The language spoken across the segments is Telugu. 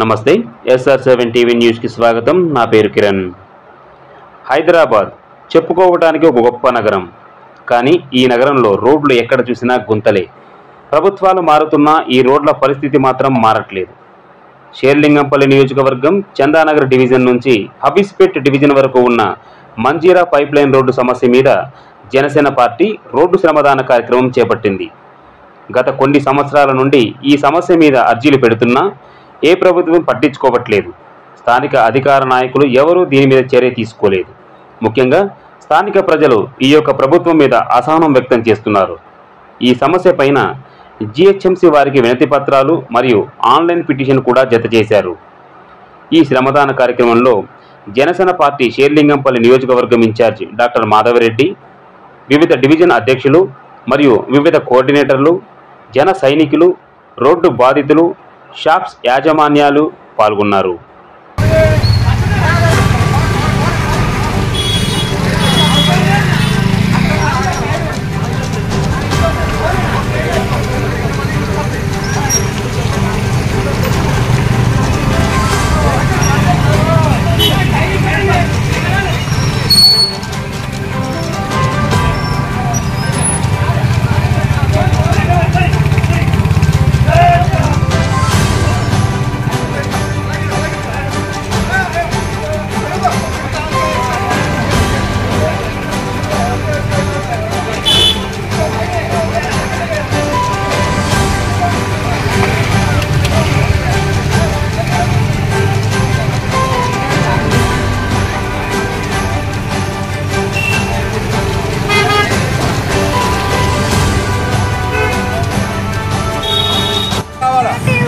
నమస్తే SR7 టీవీ న్యూస్కి స్వాగతం. నా పేరు కిరణ్. హైదరాబాద్ చెప్పుకోవడానికి ఒక గొప్ప నగరం. కానీ ఈ నగరంలో రోడ్లు ఎక్కడ చూసినా గుంతలే. ప్రభుత్వాలు మారుతున్నా ఈ రోడ్ల పరిస్థితి మాత్రం మారట్లేదు. షేర్లింగంపల్లి నియోజకవర్గం చందానగర్ డివిజన్ నుంచి హబీస్పేట్ డివిజన్ వరకు ఉన్న మంజీరా పైప్ లైన్ రోడ్డు సమస్య మీద జనసేన పార్టీ రోడ్డు శ్రమదాన కార్యక్రమం చేపట్టింది. గత కొన్ని సంవత్సరాల నుండి ఈ సమస్య మీద అర్జీలు పెడుతున్నా ఏ ప్రభుత్వం పట్టించుకోవట్లేదు. స్థానిక అధికార నాయకులు ఎవరూ దీని మీద చర్య తీసుకోలేదు. ముఖ్యంగా స్థానిక ప్రజలు ఈ యొక్క ప్రభుత్వం మీద అసహనం వ్యక్తం చేస్తున్నారు. ఈ సమస్య పైన GHMC వారికి వినతి పత్రాలు మరియు ఆన్లైన్ పిటిషన్ కూడా జత చేశారు. ఈ శ్రమదాన కార్యక్రమంలో జనసేన పార్టీ షేర్లింగంపల్లి నియోజకవర్గం ఇన్ఛార్జి డాక్టర్ మాధవరెడ్డి, వివిధ డివిజన్ అధ్యక్షులు మరియు వివిధ కోఆర్డినేటర్లు, జన సైనికులు, రోడ్డు బాధితులు, షాప్స్ యాజమాన్యాలు పాల్గొన్నారు.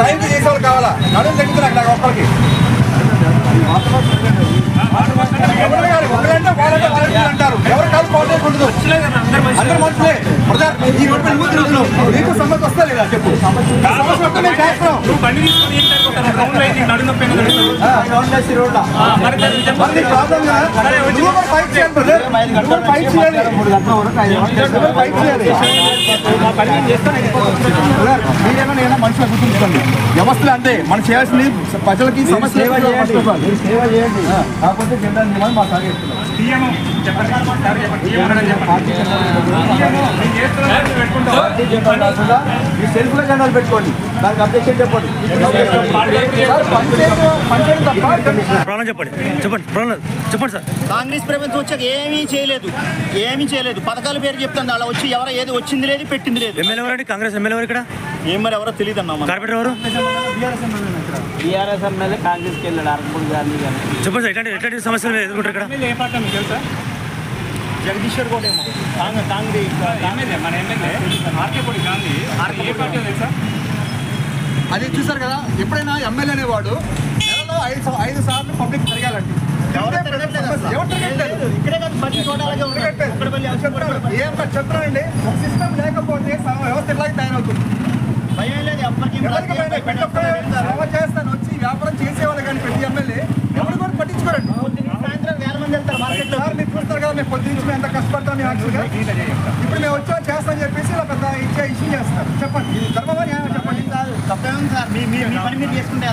టైంకి చేసేవాళ్ళు కావాలా? నడుము తగ్గుతున్నారు నాకు ఒక్కరికి. అంటారు ఎవరు కాదు కాంటాక్ట్ ఉండదు. అందరు మనుషులే. ఈ రోడ్డు నీకు సమస్య వస్తా లేదా చెప్పు. సమస్య వస్తే మేము చేస్తాం. మీరేమైనా మనుషులు గుర్తుంచుకోండి. వ్యవస్థలు అంతే. మనం చేయాల్సింది ప్రజలకి సమస్య సేవ చేయండి. కాకపోతే జెండా మా సాగిస్తున్నాం. మీ సెల్ఫ్లో జెండాలు పెట్టుకోండి. దానికి అబ్జెక్షన్ చెప్పండి. చెప్పండి సార్. కాంగ్రెస్ ప్రభుత్వం వచ్చాక ఏమీ చేయలేదు. పథకాల పేరు చెప్తాను. అలా వచ్చి ఎవరో ఏది వచ్చింది లేదు, పెట్టింది లేదు. ఎమ్మెల్యే ఎవరండి? కాంగ్రెస్ ఎమ్మెల్యే ఎవరు? ఇక్కడ ఏం మరి ఎవరో తెలియదు అన్నా. కార్పొరేటర్ ఎవరు? BRS ఎమ్మెల్యే కాంగ్రెస్కి వెళ్ళాడు. అరకుడు గాంధీ గారు. చెప్పండి సార్, ఎట్లాంటి సమస్యలు ఎదుర్కొంటారు ఇక్కడ? ఏ పార్టీ మీకు తెలుసా? జగదీశ్వర్ కూడా ఏమో కాంగ్రెస్ మన ఎమ్మెల్యే ఆర్కేపూడి గాంధీ. ఏ పార్టీ తెలుసా? అది చూసారు కదా. ఎప్పుడైనా ఎమ్మెల్యే అనేవాడు నెలలో 5 సార్లు పబ్లిక్ తిరగాలండి. ఏం చెప్తానండి. ఒక సిస్టమ్ లేకపోతే వ్యవస్థ ఎట్లాగే తయారవుతుంది. సేవ చేస్తాను వచ్చి వ్యాపారం చేసేవాళ్ళు కానీ ప్రతి ఎమ్మెల్యే ఎవరు కూడా పట్టించుకోరండి. సాయంత్రం వేల మంది వెళ్తారు మార్కెట్లో. మీరు చూస్తారు కదా, మేము పొద్దున్న ఎంత కష్టపడతాం. యాక్చువల్గా ఇప్పుడు మేము వచ్చా చేస్తామని చెప్పేసి ఇలా పెద్ద ఇష్యూ చేస్తారు. చెప్పండి, ధర్మమని చెప్పండి. తప్పేం సార్, మీ పని మీరు చేసుకుంటే